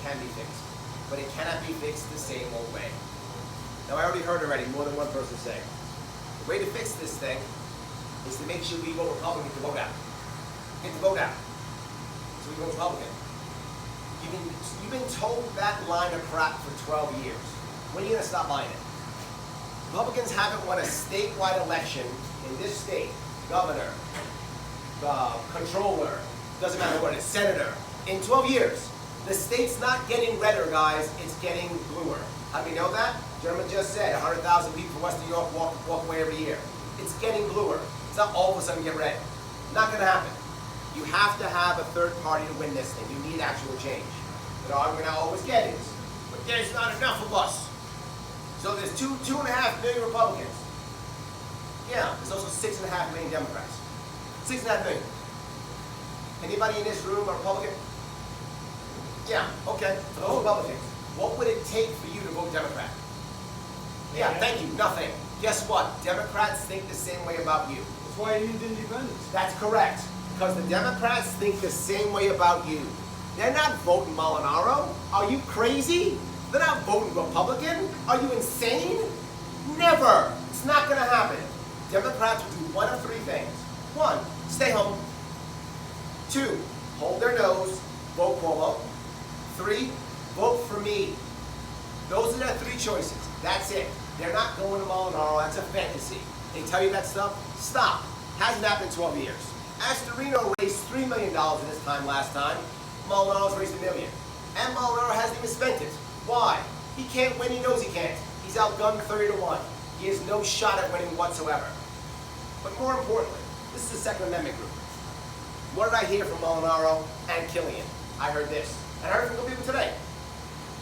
can be fixed. But it cannot be fixed the same old way. Now, I already heard more than one person say, the way to fix this thing is to make sure we go Republican to vote out. Get the vote out. So we go Republican. You've been told that line of crap for 12 years. When are you going to stop buying it? Republicans haven't won a statewide election in this state, governor, controller, doesn't matter what it is, senator, in 12 years. The state's not getting redder, guys, it's getting bluer. How do we know that? Gentleman just said 100,000 people from Western New York walk away every year. It's getting bluer. It's not all of a sudden get red. Not going to happen. You have to have a third party to win this thing. You need actual change. The argument I always get is, but there's not enough of us. So there's 2.5 million Republicans. Yeah, there's also 6.5 million Democrats. 6.5 million. Anybody in this room a Republican? Yeah, okay. For those Republicans, what would it take for you to vote Democrat? Yeah, thank you, nothing. Guess what? Democrats think the same way about you. That's why you need independence. That's correct. Because the Democrats think the same way about you. They're not voting Molinaro. Are you crazy? They're not voting Republican. Are you insane? Never. It's not going to happen. Democrats will do one of three things. One, stay home. Two, hold their nose, vote Cuomo. Three, vote for me. Those are their three choices. That's it. They're not going to Molinaro. That's a fantasy. They tell you that stuff? Stop. Hasn't happened in 12 years. Astorino raised $3 million in his time last time. Molinaro's raised $1 million. And Molinaro hasn't even spent it. Why? He can't win. He knows he can't. He's outgunned 30-1. He has no shot at winning whatsoever. But more importantly, this is the Second Amendment group. What did I hear from Molinaro and Killian? I heard this. And I heard from the people today.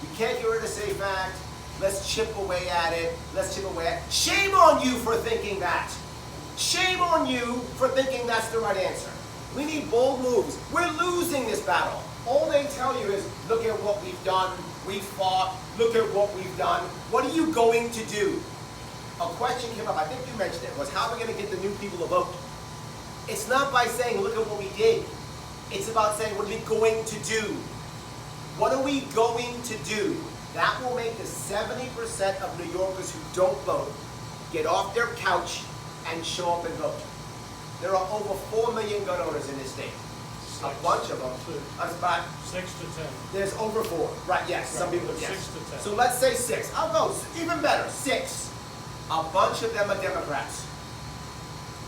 You can't get rid of the SAFE Act. Let's chip away at it. Let's chip away at it. Shame on you for thinking that. Shame on you for thinking that's the right answer. We need bold moves. We're losing this battle. All they tell you is, look at what we've done. We fought. Look at what we've done. What are you going to do? A question came up, I think you mentioned it, was how are we going to get the new people to vote? It's not by saying, look at what we did. It's about saying, what are we going to do? What are we going to do? That will make the 70% of New Yorkers who don't vote get off their couch and show up and vote. There are over 4 million gun owners in this state. A bunch of them. That's about 6 to 10. There's over 4. Right, yes. Right. Some people, yes. 6 to 10. So let's say 6. I'll go even better. 6. A bunch of them are Democrats.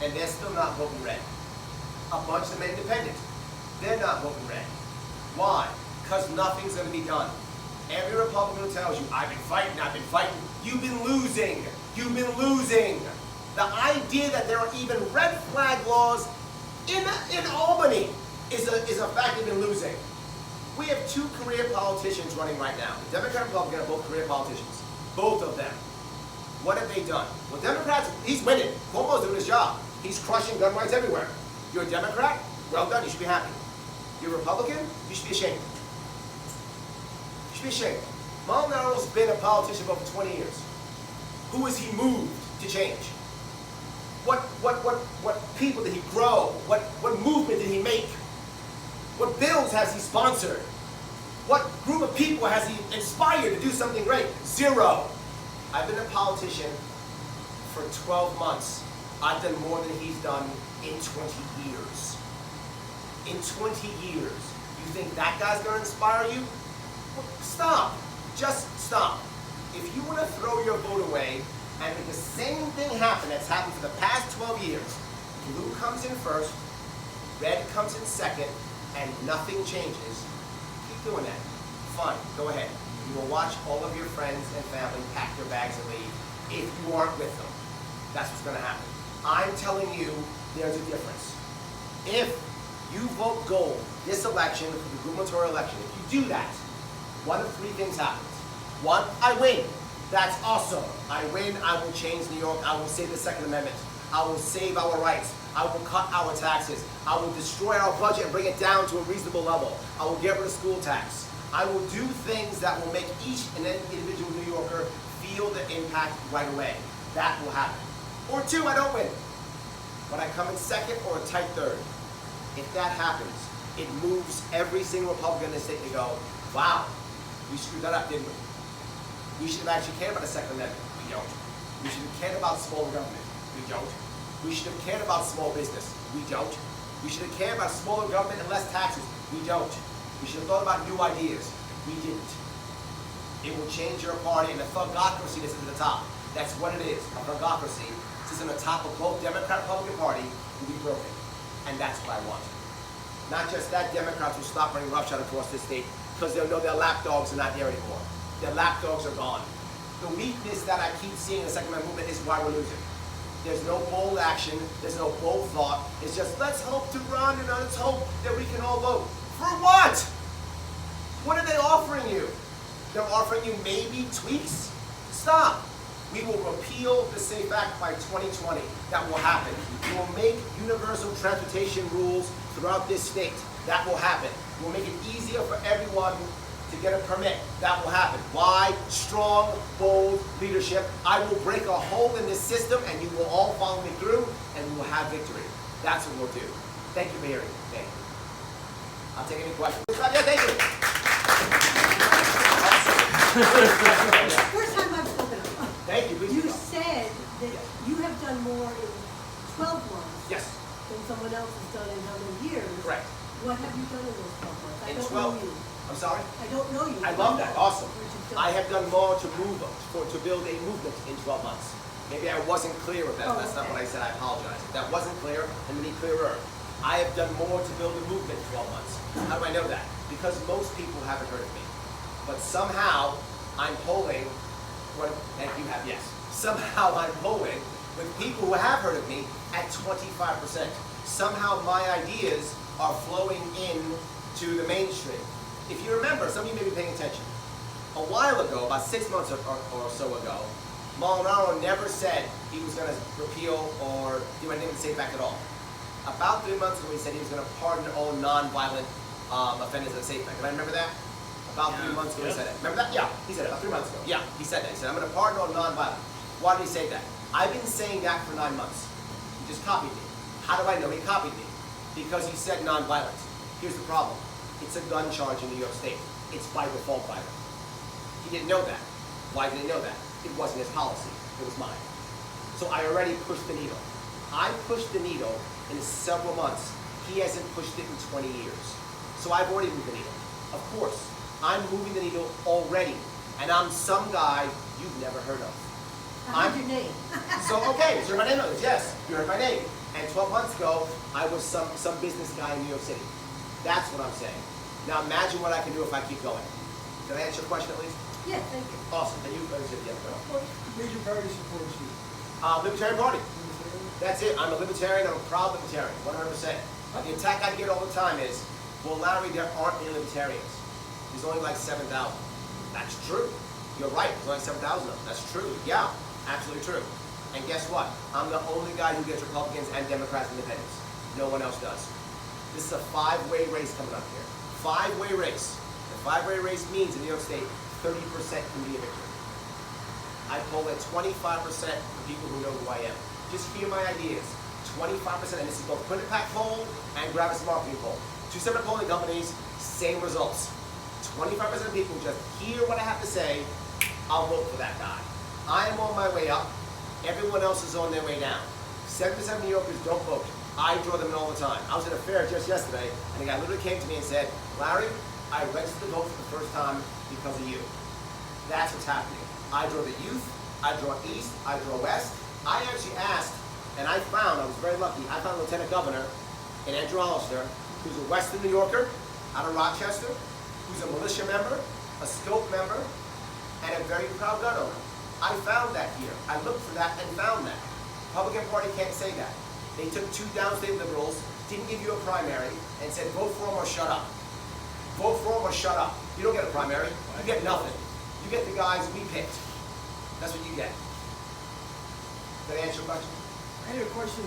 And they're still not voting red. A bunch of them are independent. They're not voting red. Why? Because nothing's going to be done. Every Republican who tells you, I've been fighting, you've been losing. You've been losing. The idea that there are even red flag laws in Albany is a fact you've been losing. We have 2 career politicians running right now. The Democrat and Republican are both career politicians. Both of them. What have they done? Well, Democrats, he's winning. Cuomo's doing his job. He's crushing gun rights everywhere. You're a Democrat? Well done, you should be happy. You're a Republican? You should be ashamed. You should be ashamed. Molinaro's been a politician for over 20 years. Who has he moved to change? What people did he grow? What movement did he make? What bills has he sponsored? What group of people has he inspired to do something great? 0. I've been a politician for 12 months. I've done more than he's done in 20 years. In 20 years. You think that guy's going to inspire you? Well, stop. Just stop. If you want to throw your vote away and make the same thing happen that's happened for the past 12 years, blue comes in first, red comes in second, and nothing changes, keep doing that. Fine, go ahead. You will watch all of your friends and family pack their bags and leave if you aren't with them. That's what's going to happen. I'm telling you, there's a difference. If you vote gold this election for the gubernatorial election, if you do that, one of 3 things happens. 1, I win. That's awesome. I win, I will change New York, I will save the Second Amendment, I will save our rights, I will cut our taxes, I will destroy our budget and bring it down to a reasonable level, I will get rid of school tax. I will do things that will make each and every individual New Yorker feel the impact right away. That will happen. Or 2, I don't win. But I come in second or a tight third. If that happens, it moves every single Republican in the state to go, wow, We screwed that up, didn't we? We should have actually cared about the Second Amendment. We don't. We should have cared about smaller government. We don't. We should have cared about small business. We don't. We should have cared about smaller government and less taxes. We don't. We should have thought about new ideas. We didn't. It will change your party, and the thugocracy that sits at the top. That's what it is. A thugocracy sits on the top of both Democrat and Republican Party will be broken. And that's what I want. Not just that, Democrats will stop running roughshod across this state because they'll know their lapdogs are not there anymore. Their lapdogs are gone. The weakness that I keep seeing in the Second Amendment movement is why we're losing. There's no bold action, there's no bold thought. It's just, let's hope to run and let's hope that we can all vote. For what? What are they offering you? They're offering you maybe tweaks? Stop. We will repeal the SAFE Act by 2020. That will happen. We will make universal transportation rules throughout this state. That will happen. We'll make it easier for everyone to get a permit. That will happen. Why? Strong, bold leadership. I will break a hole in this system and you will all follow me through and we will have victory. That's what we'll do. Thank you for hearing. Thank you. I'll take any questions. Yeah, thank you. First time I've spoken up. Thank you. You said that you have done more in 12 months Yes. than someone else has done in how many years? Correct. What have you done in those 12 months? I In don't 12 know you. I'm sorry? I don't know you. I love that. Awesome. What you've done. I have done more to to build a movement in 12 months. Maybe I wasn't clear with that. Oh, That's not okay. what I said. I apologize. If that wasn't clear, let me be clearer. I have done more to build a movement in 12 months. How do I know that? Because most people haven't heard of me. But somehow, I'm polling, thank you, have yes. Somehow I'm polling with people who have heard of me at 25%. Somehow my ideas are flowing in to the mainstream. If you remember, some of you may be paying attention. A while ago, about 6 months or so ago, Molinaro never said he was going to repeal or do anything with SAFE Act at all. About 3 months ago, he said he was going to pardon all non-violent offenders of the SAFE Act. Can I remember that? About 3 months ago, he said it. Remember that? Yeah, he said it about 3 months ago. Yeah, he said that. He said, I'm going to pardon all non-violent. Why did he say that? I've been saying that for 9 months. He just copied me. How do I know he copied me? Because he said non-violent. Here's the problem. It's a gun charge in New York State. It's by default violent. He didn't know that. Why did he know that? It wasn't his policy. It was mine. So I already pushed the needle. I pushed the needle in several months. He hasn't pushed it in 20 years. So I've already moved the needle. Of course, I'm moving the needle already. And I'm some guy you've never heard of. I heard your name. So, okay, so you heard my name? Yes, you heard my name. And 12 months ago, I was some business guy in New York City. That's what I'm saying. Now imagine what I can do if I keep going. Did I answer your question at least? Yeah, thank you. Awesome. Then you said the other girl. What major party supports you? Libertarian Party. That's it. I'm a libertarian. I'm a proud libertarian, 100%. The attack I get all the time is, well, Larry, there aren't any libertarians. There's only like 7,000. That's true. You're right. There's only 7,000 of them. That's true. Yeah, absolutely true. And guess what? I'm the only guy who gets Republicans and Democrats and independents. No one else does. This is a five-way race coming up here. Five-way race. The five-way race means in New York State, 30% can be a victory. I poll at 25% for people who know who I am. Just hear my ideas. 25%, and this is both Quinnipiac poll and Gravis Marketing poll. Two separate polling companies, same results. 25% of people just hear what I have to say, I'll vote for that guy. I am on my way up. Everyone else is on their way down. 7% of New Yorkers don't vote. I draw them in all the time. I was at a fair just yesterday, and the guy literally came to me and said, Larry, I registered to vote for the first time because of you. That's what's happening. I draw the youth, I draw east, I draw west. I actually asked, and I was very lucky, I found a Lieutenant Governor in Andrew Hollister, who's a Western New Yorker, out of Rochester, who's a militia member, a scope member, and a very proud gun owner. I found that here. I looked for that and found that. Republican Party can't say that. They took two downstate liberals, didn't give you a primary, and said vote for them or shut up. Vote for them or shut up. You don't get a primary. You get nothing. You get the guys we picked. That's what you get. Did I answer your question? I had a question.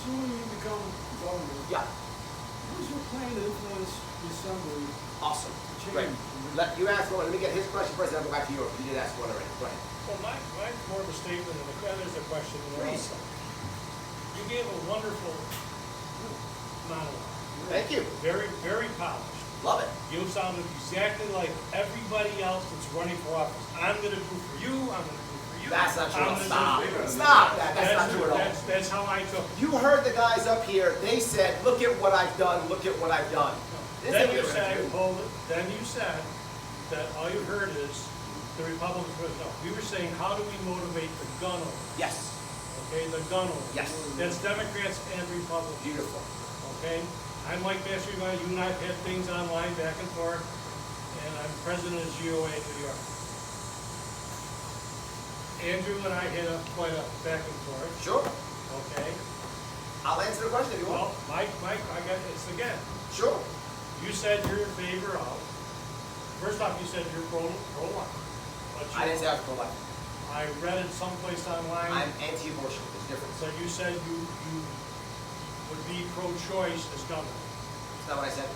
Soon you become governor. Yeah. What is your plan to influence the assembly? Awesome. to Great. change? You asked one. Let me get his question first, and I'll go back to yours. You did ask one already. Go ahead. Well, mine's more of a statement, and there's a question. Please. You gave a wonderful monologue. Thank you. Very, very polished. Love it. You sounded exactly like everybody else that's running for office. I'm gonna do for you, I'm gonna do for you. That's not true. I'm gonna Stop. do for you. Stop that. That's not true at all. That's how I took it. You heard the guys up here, they said, look at what I've done, look at what I've done. This Then ain't you what said, you're gonna do. hold it, then you said that all you heard is the Republicans were, no. We were saying, how do we motivate the gun owners? Yes. Okay, the gun owners. Yes. That's Democrats and Republicans. Beautiful. Okay? I'm like Master, you and I have had things online back and forth, and I'm president of GOA in New York. Andrew and I had quite a back and forth, Sure. okay? I'll answer the question if you Well, want. Mike, I got this again. Sure. You said you're in favor of, first off, you said you're pro-life. But I didn't say I was pro-life. I read it someplace online. I'm anti-abortion. There's a difference. So you said you would be pro-choice as governor. That's not what I said.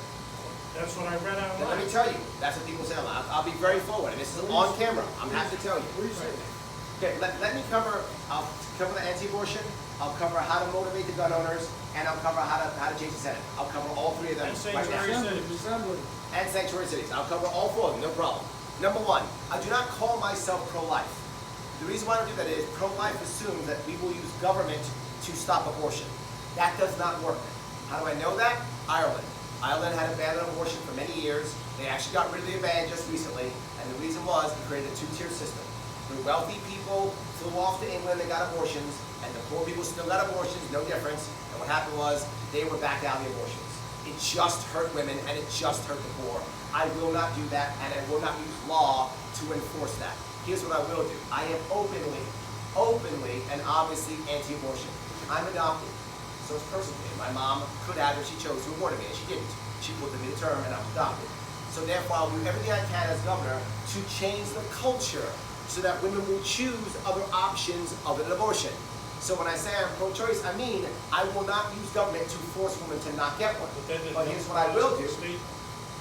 That's what I read Then let online. me tell you, that's what people say. I'll be very forward, and this is on camera. I'm happy to tell you. What do you say? Okay, let me cover, I'll cover the anti-abortion, I'll cover how to motivate the gun owners, and I'll cover how to change the Senate. I'll cover all three of them And right now. sanctuary Assembly. And sanctuary cities. I'll cover all four of them, no problem. Number one, I do not call myself pro-life. The reason why I don't do that is pro-life assumes that we will use government to stop abortion. That does not work. How do I know that? Ireland. Ireland had a ban on abortion for many years. They actually got rid of the ban just recently, and the reason was it created a two-tier system. The wealthy people flew off to England and got abortions, and the poor people still got abortions, no difference. And what happened was they were back out the abortions. It just hurt women, and it just hurt the poor. I will not do that, and I will not use law to enforce that. Here's what I will do. I am openly, and obviously anti-abortion. I'm adopted, so it's personal to me. My mom could have if she chose to abort me, and she didn't. She put me the term, and I was adopted. So therefore, I'll do everything I can as governor to change the culture so that women will choose other options other than abortion. So when I say I'm pro-choice, I mean I will not use government to force women to not get one. But here's what I will do.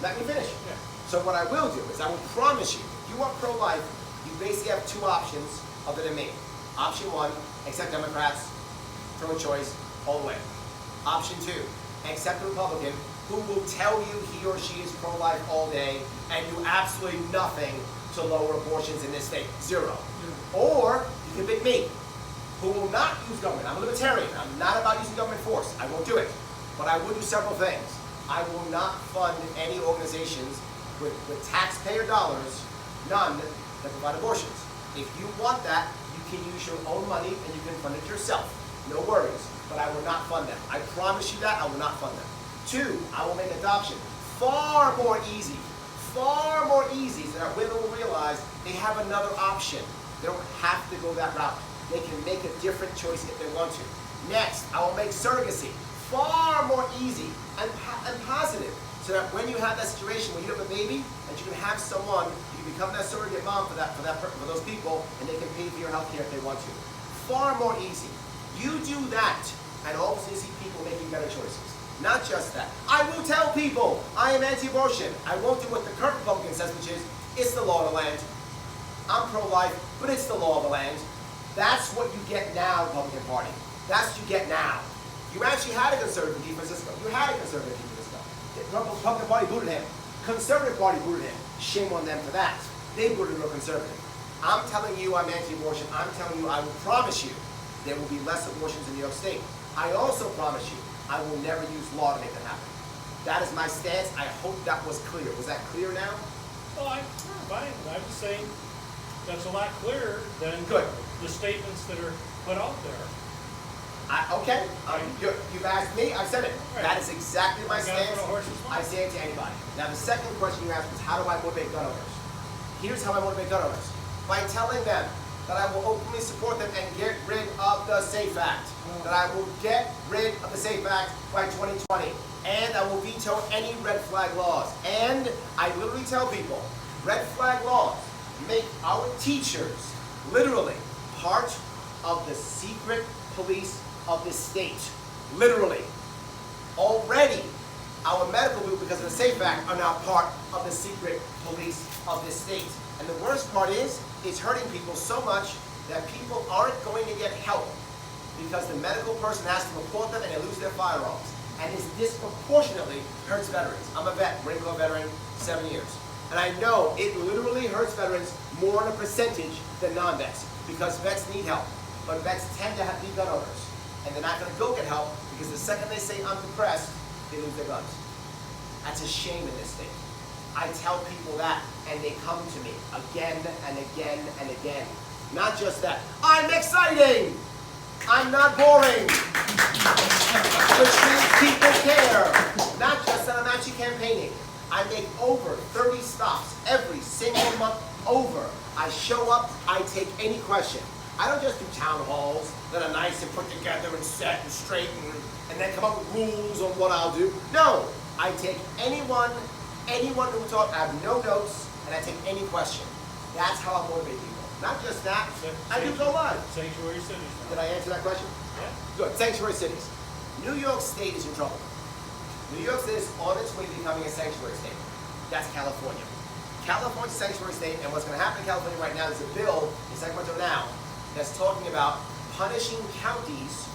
Let me finish. Yeah. So what I will do is I will promise you, if you are pro-life, you basically have two options other than me. Option one, accept Democrats, pro-choice, all the way. Option two, accept a Republican who will tell you he or she is pro-life all day and do absolutely nothing to lower abortions in this state. Zero. Or you can pick me, who will not use government. I'm a libertarian. I'm not about using government force. I won't do it. But I will do several things. I will not fund any organizations with taxpayer dollars, none, that provide abortions. If you want that, you can use your own money and you can fund it yourself. No worries. But I will not fund them. I promise you that I will not fund them. Two, I will make adoption far more easy so that women will realize they have another option. They don't have to go that route. They can make a different choice if they want to. Next, I will make surrogacy far more easy and positive, so that when you have that situation where you have a baby and you can have someone, you can become that surrogate mom for those people, and they can pay for your health care if they want to. Far more easy. You do that, and all of a sudden you see people making better choices. Not just that. I will tell people I am anti-abortion. I won't do what the current Republican says, which is, it's the law of the land. I'm pro-life, but it's the law of the land. That's what you get now, Republican Party. That's what you get now. You actually had a conservative in Francisco. You had a conservative in Francisco. The Republican Party booted him. Conservative Party booted him. Shame on them for that. They booted a conservative. I'm telling you I'm anti-abortion. I'm telling you I will promise you there will be less abortions in New York State. I also promise you I will never use law to make that happen. That is my stance. I hope that was clear. Was that clear now? Well, I'm just saying that's a lot clearer than Good. the statements that are put out there. Okay, you've asked me, I've said it. Right. That is exactly my Look out stance. for the horse's mouth. I say it to anybody. Now the second question you asked was, how do I motivate gun owners? Here's how I motivate gun owners. By telling them that I will openly support them and get rid of the SAFE Act. That I will get rid of the SAFE Act by 2020. And I will veto any red flag laws. And I literally tell people, red flag laws make our teachers literally part of the secret police of this state. Literally. Already, our medical people, because of the SAFE Act, are now part of the secret police of this state. And the worst part is, it's hurting people so much that people aren't going to get help because the medical person has to report them and they lose their firearms. and it disproportionately hurts veterans. I'm a vet, Marine Corps veteran, 7 years. And I know it literally hurts veterans more on a percentage than non-vets, because vets need help. But vets tend to be gun owners, and they're not going to go get help, because the second they say, I'm depressed, they lose their guns. That's a shame in this state. I tell people that, and they come to me again and again and again. Not just that, I'm exciting! I'm not boring! Which means people care. Not just that I'm actually campaigning. I make over 30 stops every single month, over. I show up, I take any question. I don't just do town halls that are nice and put together and set and straight and then come up with rules on what I'll do. No, I take anyone who will talk. I have no notes, and I take any question. That's how I motivate people. Not just that, I do go live. Sanctuary cities. Did I answer that question? Yeah. Good. Sanctuary cities. New York State is in trouble. New York State is on its way to becoming a sanctuary state. That's California. California's a sanctuary state, and what's going to happen in California right now is a bill in Sacramento now that's talking about punishing counties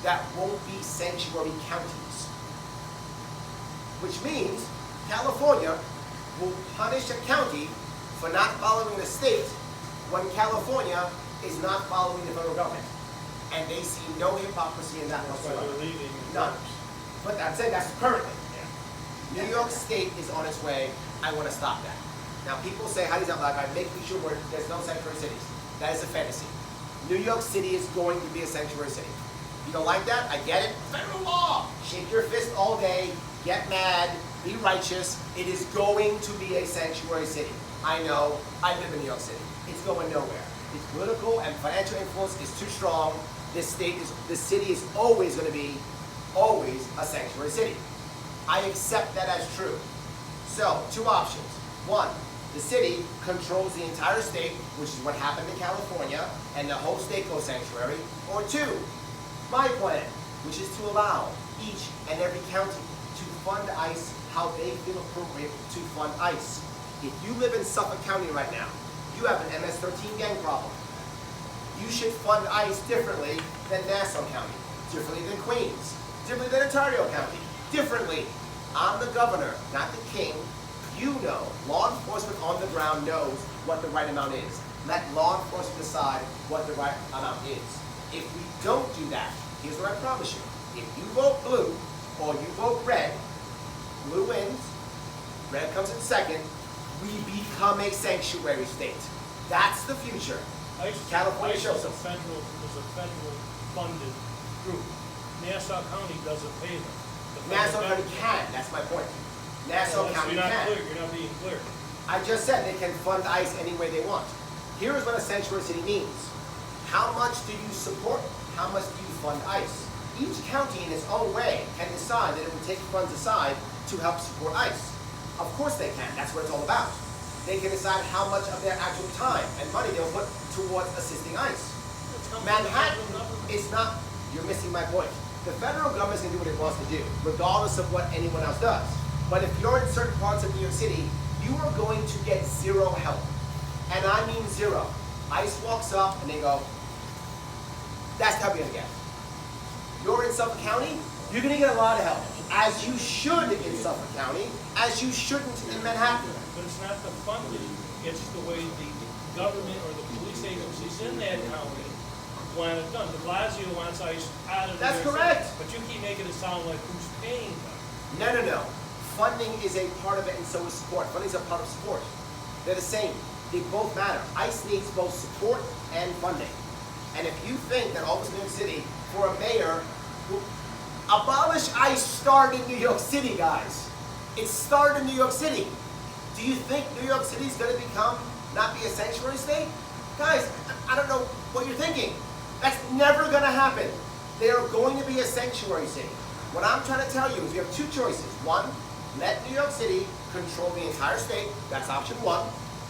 that won't be sanctuary counties. Which means California will punish a county for not following the state when California is not following the federal government. And they see no hypocrisy in that That's why whatsoever. they're leaving. None. But I'm saying that's currently. Yeah. New York State is on its way. I want to stop that. Now people say, how does that look? I'm making sure there's no sanctuary cities. That is a fantasy. New York City is going to be a sanctuary city. You don't like that? I get it. Federal law. Shake your fist all day. Get mad. Be righteous. It is going to be a sanctuary city. I know. I live in New York City. It's going nowhere. Its political and financial influence is too strong. This city is always going to be a sanctuary city. I accept that as true. So, two options. One, the city controls the entire state, which is what happened in California, and the whole state goes sanctuary. Or two, my plan, which is to allow each and every county to fund ICE how they feel appropriate to fund ICE. If you live in Suffolk County right now, you have an MS-13 gang problem. You should fund ICE differently than Nassau County, differently than Queens, differently than Ontario County, differently. I'm the governor, not the king. You know, law enforcement on the ground knows what the right amount is. Let law enforcement decide what the right amount is. If we don't do that, here's what I promise you. If you vote blue or you vote red, blue wins, red comes in second, we become a sanctuary state. That's the future. California shows us. is a federal funded group. Nassau County doesn't pay them. Nassau County can, that's my point. Nassau County You're not can. clear, you're not being clear. I just said they can fund ICE any way they want. Here is what a sanctuary city means. How much do you support? How much do you fund ICE? Each county in its own way can decide that it will take funds aside to help support ICE. Of course they can, that's what it's all about. They can decide how much of their actual time and money they'll put towards assisting ICE. Manhattan is not, you're missing my point. The federal government can do what it wants to do, regardless of what anyone else does. But if you're in certain parts of New York City, you are going to get zero help. And I mean zero. ICE walks up and they go, that's how you're gonna get. You're in Suffolk County, you're gonna get a lot of help. As you should in Suffolk County, as you shouldn't in Manhattan. But it's not the funding, it's the way the government or the police agencies in that county want it done. De Blasio wants ICE out of That's New York correct. City, but you keep making it sound like who's paying them. No, no, no. Funding is a part of it and so is support. Funding is a part of support. They're the same. They both matter. ICE needs both support and funding. And if you think that all of New York City, for a mayor, who abolish ICE started in New York City, guys. It started in New York City. Do you think New York City is going to not be a sanctuary state? Guys, I don't know what you're thinking. That's never going to happen. They are going to be a sanctuary city. What I'm trying to tell you is we have two choices. One, let New York City control the entire state. That's option one.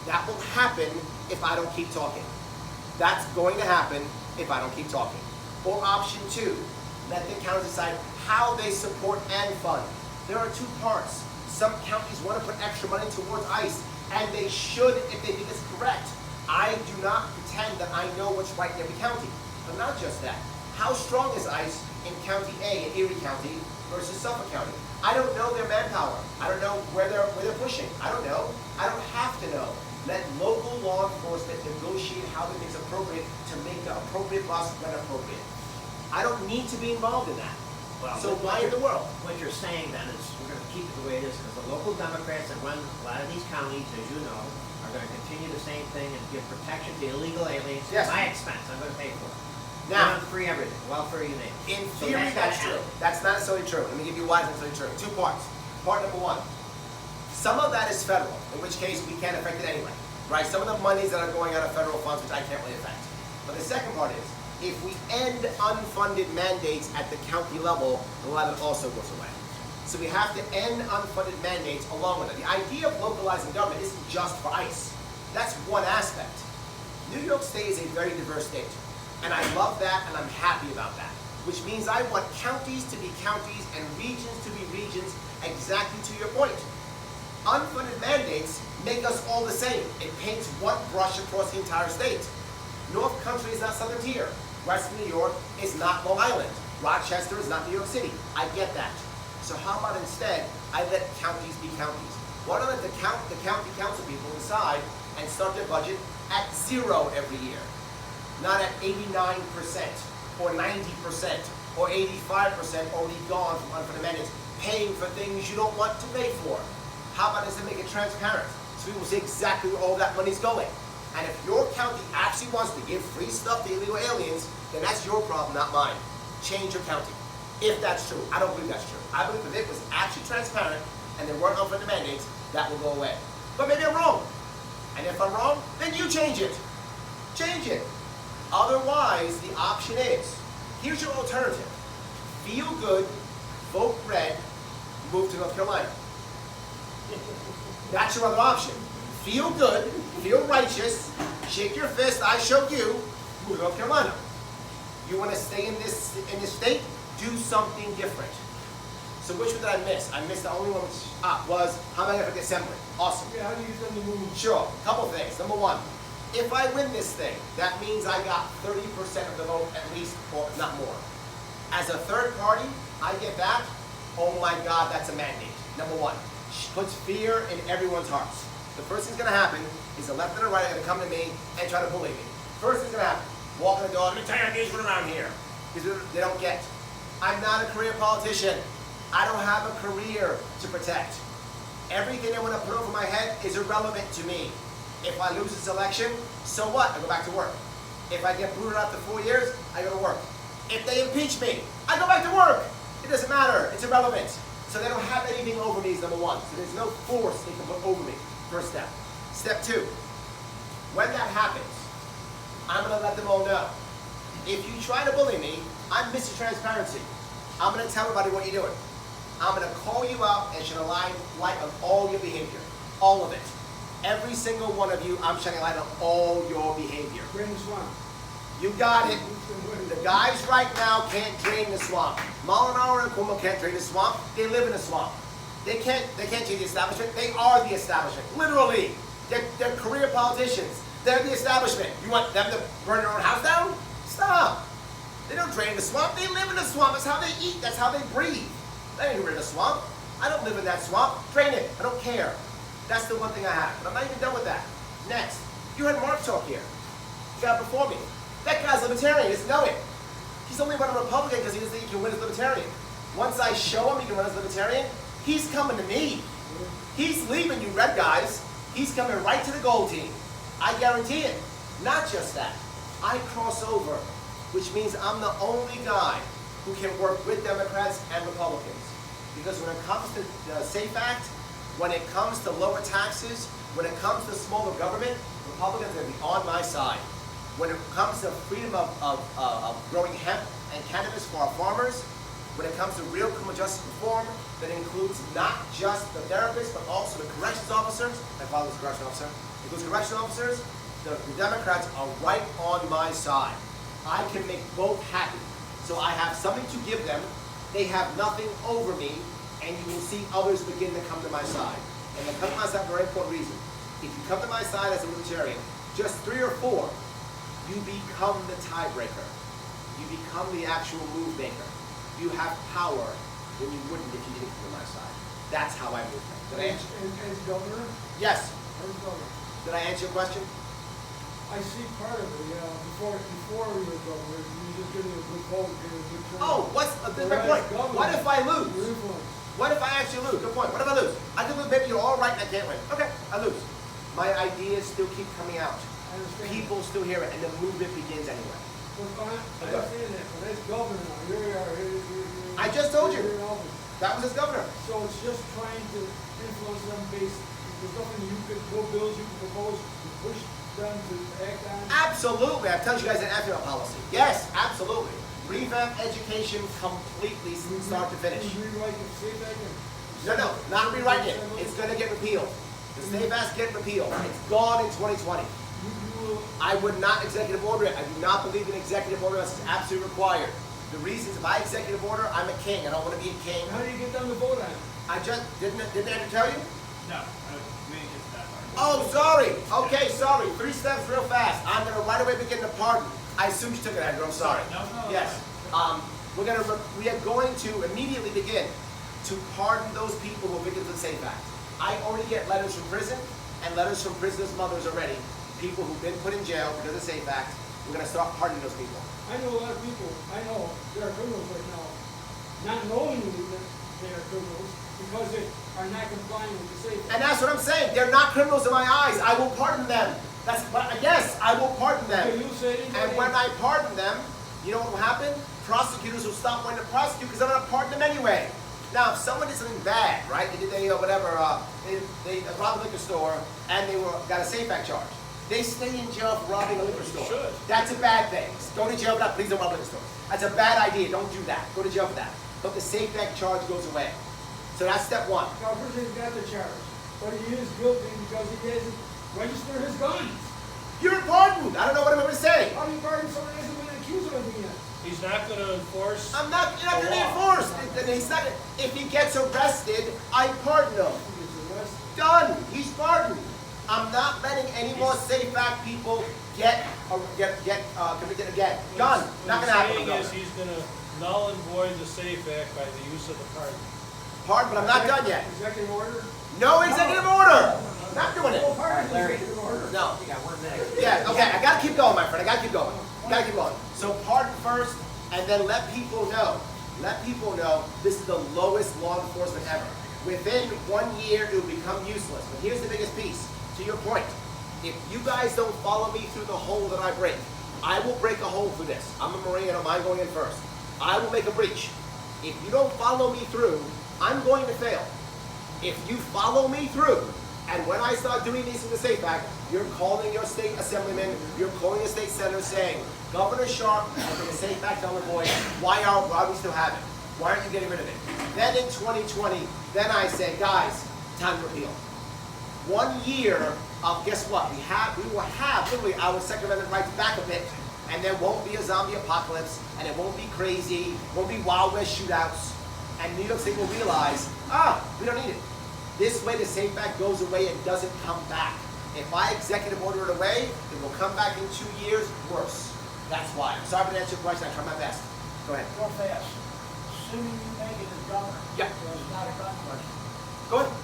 That will happen if I don't keep talking. That's going to happen if I don't keep talking. Or option two, let the counties decide how they support and fund. There are two parts. Some counties want to put extra money towards ICE, and they should if they think it's correct. I do not pretend that I know what's right in every county. But not just that. How strong is ICE in County A, in Erie County, versus Suffolk County? I don't know their manpower. I don't know where they're pushing. I don't know. I don't have to know. Let local law enforcement negotiate how they think is appropriate to make the appropriate laws when appropriate. I don't need to be involved in that. Well, So why in the world? What you're saying then is we're going to keep it the way it is because the local Democrats that run a lot of these counties, as you know, are going to continue the same thing and give protection to illegal aliens Yes. at my expense. I'm going to pay for it. Now- I'm free everything, welfare you name it. In So theory, that's gotta true. end. That's not necessarily true. Let me give you why it's not necessarily true. Two parts. Part number one. Some of that is federal, in which case we can't affect it anyway. Right? Some of the monies that are going out of federal funds, which I can't really affect. But the second part is, if we end unfunded mandates at the county level, a lot of it also goes away. So we have to end unfunded mandates along with it. The idea of localizing government isn't just for ICE. That's one aspect. New York State is a very diverse state. And I love that and I'm happy about that. Which means I want counties to be counties and regions to be regions, exactly to your point. Unfunded mandates make us all the same. It paints one brush across the entire state. North Country is not Southern Tier. West New York is not Long Island. Rochester is not New York City. I get that. So how about instead, I let counties be counties. Why don't I let the county council people decide and start their budget at 0 every year? Not at 89% or 90% or 85% already gone from unfunded mandates, paying for things you don't want to pay for. How about instead make it transparent so people see exactly where all that money's going? And if your county actually wants to give free stuff to illegal aliens, then that's your problem, not mine. Change your county. If that's true. I don't believe that's true. I believe if it was actually transparent and there weren't unfunded mandates, that will go away. But maybe I'm wrong. And if I'm wrong, then you change it. Change it. Otherwise, the option is, here's your alternative. Feel good, vote red, move to North Carolina. That's your other option. Feel good, feel righteous, shake your fist, I show you, move to North Carolina. You want to stay in this state? Do something different. So which one did I miss? I missed the only one which was, how am I going to get assembly? Awesome. Yeah, how do you send the move? Sure, couple things. Number one, if I win this thing, that means I got 30% of the vote at least, or if not more. As a third party, I get that. Oh my God, that's a mandate. Number one, puts fear in everyone's hearts. The first thing's gonna happen is the left and the right are gonna come to me and try to bully me. First thing's gonna happen, walk in the door, let me tell you how things run around here. Because they don't get. I'm not a career politician. I don't have a career to protect. Everything they want to put over my head is irrelevant to me. If I lose this election, so what? I go back to work. If I get booted after 4 years, I go to work. If they impeach me, I go back to work. It doesn't matter. It's irrelevant. So they don't have anything over me is number one. So there's no force they can put over me. First step. Step two, when that happens, I'm going to let them all know. If you try to bully me, I'm Mr. Transparency. I'm going to tell everybody what you're doing. I'm going to call you out and shine a light on all your behavior. All of it. Every single one of you, I'm shining a light on all your behavior. Drain the swamp. You got it. The guys right now can't drain the swamp. Molinaro and Cuomo can't drain the swamp. They live in the swamp. They can't change the establishment. They are the establishment. Literally. They're career politicians. They're the establishment. You want them to burn their own house down? Stop. They don't drain the swamp. They live in the swamp. That's how they eat. That's how they breathe. They ain't in the swamp. I don't live in that swamp. Drain it. I don't care. That's the one thing I have. But I'm not even done with that. Next. You heard Mark talk here. The guy before me. That guy's libertarian. He doesn't know it. He's only running Republican because he doesn't think he can win as libertarian. Once I show him he can run as libertarian, he's coming to me. He's leaving you red guys. He's coming right to the gold team. I guarantee it. Not just that. I cross over, which means I'm the only guy who can work with Democrats and Republicans. Because when it comes to the SAFE Act, when it comes to lower taxes, when it comes to smaller government, Republicans are going to be on my side. When it comes to freedom of growing hemp and cannabis for our farmers, when it comes to real criminal justice reform that includes not just the therapists, but also the corrections officers, my father's a corrections officer, includes corrections officers, the Democrats are right on my side. I can make both happy. So I have something to give them, they have nothing over me, and you will see others begin to come to my side. And they come to my side for a very important reason. If you come to my side as a libertarian, just 3 or 4, you become the tiebreaker. You become the actual move maker. you have power when you wouldn't if you didn't come to my side. That's how I move things. Did I answer? As governor, Yes. as governor, Did I answer your question? I see part of it, yeah, before you were governor, you just getting a good vote, getting a good turnout. Oh, that's my point. What if I lose? Your influence. What if I actually lose? Good point. What if I lose? I can lose. Maybe you're all right and I can't win. Okay, I lose. My ideas still keep coming out. I understand. People still hear it, and the movement begins anyway. But I understand that, but as governor now, you're I just told you. you're in office. That was his governor. So it's just trying to influence them based, there's nothing you could, no bills you can propose to push them to act on? Absolutely. I've told you guys an ethical policy. Yes, absolutely. Revamp education completely from start to finish. You rewrite the state act and- No, not rewriting it. It's going to get repealed. The state act get repealed. It's gone in 2020. You will, I would not executive order it. I do not believe in executive order unless it's absolutely required. The reasons, if I executive order, I'm a king. I don't want to be a king. how do you get them to vote on it? I just, didn't I tell you? No, we didn't get to that part. Oh, sorry. Okay, sorry. 3 steps real fast. I'm going to right away begin the pardon. I assume you took it, Andrew. I'm sorry. No. Yes. We are going to immediately begin to pardon those people who are victims of the SAFE Act. I already get letters from prison and letters from prisoners' mothers already. People who've been put in jail because of the SAFE Act. We're going to start pardoning those people. I know a lot of people, I know there are criminals right now, not knowing that they are criminals because they are not complying with the safe. And that's what I'm saying. They're not criminals in my eyes. I will pardon them. That's, but yes, I will pardon them. Can you say anybody? And when I pardon them, you know what will happen? Prosecutors will stop wanting to prosecute because I'm going to pardon them anyway. Now, if someone did something bad, right? They robbed a liquor store and they got a SAFE Act charge. They stay in jail for robbing a liquor store. Should. That's a bad thing. Go to jail for that. Please don't rob liquor stores. That's a bad idea. Don't do that. Go to jail for that. But the SAFE Act charge goes away. So that's step one. Now, first he's got the charge, but he is guilty because he hasn't registered his guns. You're pardoned. I don't know what I'm going to say. How do you pardon someone who hasn't been accused of anything yet? He's not gonna enforce. You're not the going to be law. enforced. He's not. If he gets arrested, I pardon him. He gets arrested. Done. He's pardoned. I'm not letting any more SAFE Act people get convicted again. Done. Not going to happen. What he's saying is he's gonna null and void the SAFE Act by the use of the pardon. Pardon, but I'm not done yet. Executive order? No executive order. Not doing it. Oh, pardon, Larry. executive order. No. You got 1 minute. Yeah, okay, I gotta keep going, my friend. I gotta keep going. Gotta keep going. So pardon first, and then let people know. Let people know this is the lowest law enforcement ever. Within 1 year, it will become useless. But here's the biggest piece. To your point, if you guys don't follow me through the hole that I break, I will break a hole through this. I'm a Marine, I don't mind going in first. I will make a breach. If you don't follow me through, I'm going to fail. If you follow me through, and when I start doing these in the SAFE Act, you're calling your state assemblyman, you're calling your state senator saying, Governor Sharpe has been a SAFE Act null and void. Why are we still have it? Why aren't you getting rid of it? Then in 2020, then I say, guys, time to repeal. 1 year of, guess what? We will have literally our Second Amendment rights back a bit, and there won't be a zombie apocalypse, and it won't be crazy, won't be Wild West shootouts, and New York State will realize, we don't need it. This way the SAFE Act goes away and doesn't come back. If I executive order it away, it will come back in 2 years worse. That's why. I'm sorry to answer your question, I try my best. Go ahead. Real fast. Assuming you make it as governor. Yeah. So it's not a gun question. Go ahead.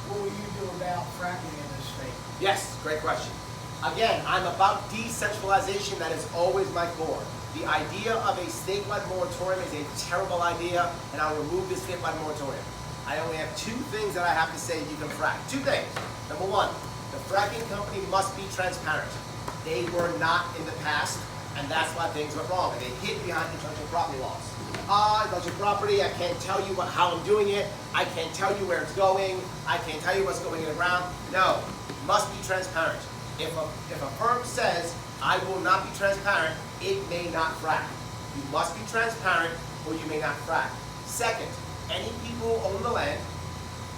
What will you do about fracking in this state? Yes, great question. Again, I'm about decentralization. That is always my core. The idea of a statewide moratorium is a terrible idea, and I'll remove this statewide moratorium. I only have 2 things that I have to say you can frack. 2 things. Number 1, the fracking company must be transparent. They were not in the past, and that's why things went wrong. And they hid behind intellectual property laws. Intellectual property, I can't tell you how I'm doing it. I can't tell you where it's going. I can't tell you what's going in the ground. No, must be transparent. If a firm says, I will not be transparent, it may not frack. You must be transparent or you may not frack. Second, any people who own the land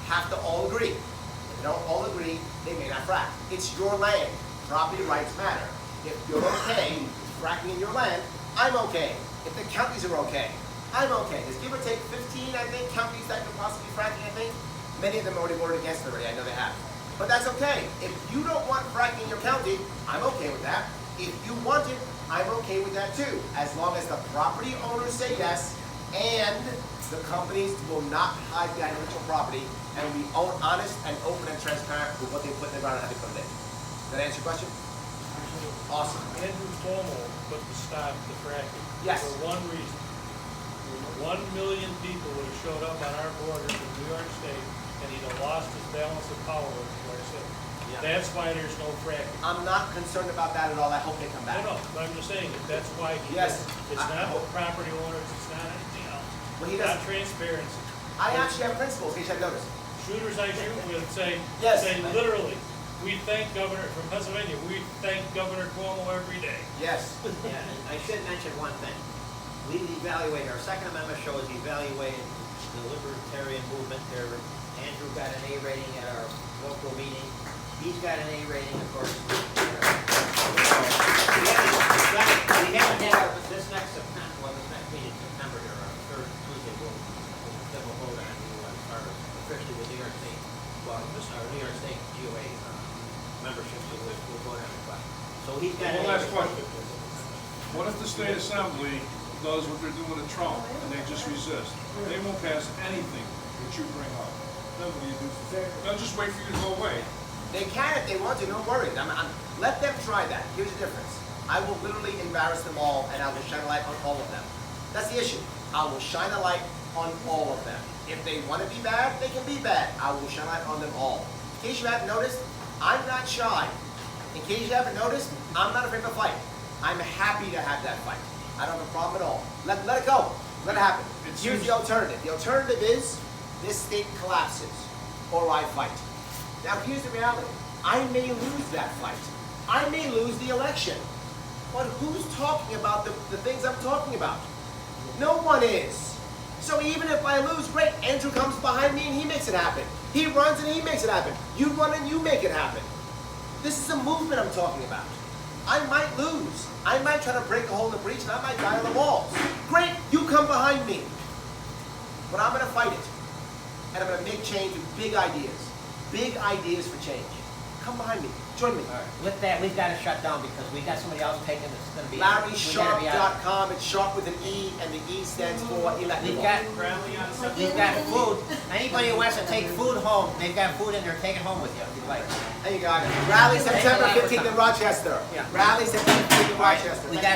have to all agree. If they don't all agree, they may not frack. It's your land. Property rights matter. If you're okay with fracking in your land, I'm okay. If the counties are okay, I'm okay. There's give or take 15, I think, counties that could possibly be fracking, I think. Many of them already voted against it already, I know they have. But that's okay. If you don't want fracking in your county, I'm okay with that. If you want it, I'm okay with that too. As long as the property owners say yes, And the companies will not hide behind intellectual property and will be honest and open and transparent with what they put in the ground and how they put it in. Does that answer your question? Awesome. Andrew Cuomo put the stop to fracking. Yes. For one reason. 1 million people would have showed up on our border from New York State, and he'd have lost his balance of power over our city. Yeah. That's why there's no fracking. I'm not concerned about that at all. I hope they come back. No, but I'm just saying that that's why he Yes. did it. It's not the property owners, it's not anything else. Well, he Not doesn't. transparency. I actually have principles, in case you haven't noticed. Shooters I shoot with say, Yes. say literally, we thank Governor, from Pennsylvania, we thank Governor Cuomo every day. Yes. Yeah, and I should mention one thing. We evaluated, our Second Amendment shows evaluated the libertarian movement. There, Andrew got an A rating at our local meeting. He's got an A rating, of course. We haven't had this next September, well, this next meeting, September, or our third Tuesday, then we'll vote on who start officially with New York State, well, our New York State GOA membership, so we'll vote on the question. So he's got an A One last rating. question. What if the state assembly does what they're doing to Trump and they just resist? They won't pass anything that you bring up. Then what do you do? They'll just wait for you to go away. They can if they want to, no worries. Let them try that. Here's the difference. I will literally embarrass them all and I will shine a light on all of them. That's the issue. I will shine a light on all of them. If they want to be bad, they can be bad. I will shine a light on them all. In case you haven't noticed, I'm not shy. In case you haven't noticed, I'm not afraid of a fight. I'm happy to have that fight. I don't have a problem at all. Let it go. Let it happen. Here's the alternative. The alternative is this state collapses or I fight. Now here's the reality. I may lose that fight. I may lose the election. But who's talking about the things I'm talking about? No one is. So even if I lose, great. Andrew comes behind me and he makes it happen. He runs and he makes it happen. You run and you make it happen. This is a movement I'm talking about. I might lose. I might try to break a hole in the breach and I might die on the walls. Great, you come behind me. But I'm gonna fight it. And I'm gonna make change with big ideas. Big ideas for change. Come behind me, join me. With that, we've got to shut down because we've got somebody else taking this. It's going to be. We gotta be out. LarrySharpe.com. It's Sharpe with an E, and the E stands for electrical. We've got food. Anybody who wants to take food home, they've got food in there. Take it home with you if you'd like. There you go. Rally September 15th in Rochester. Yeah. Rally September 15th in Rochester. We got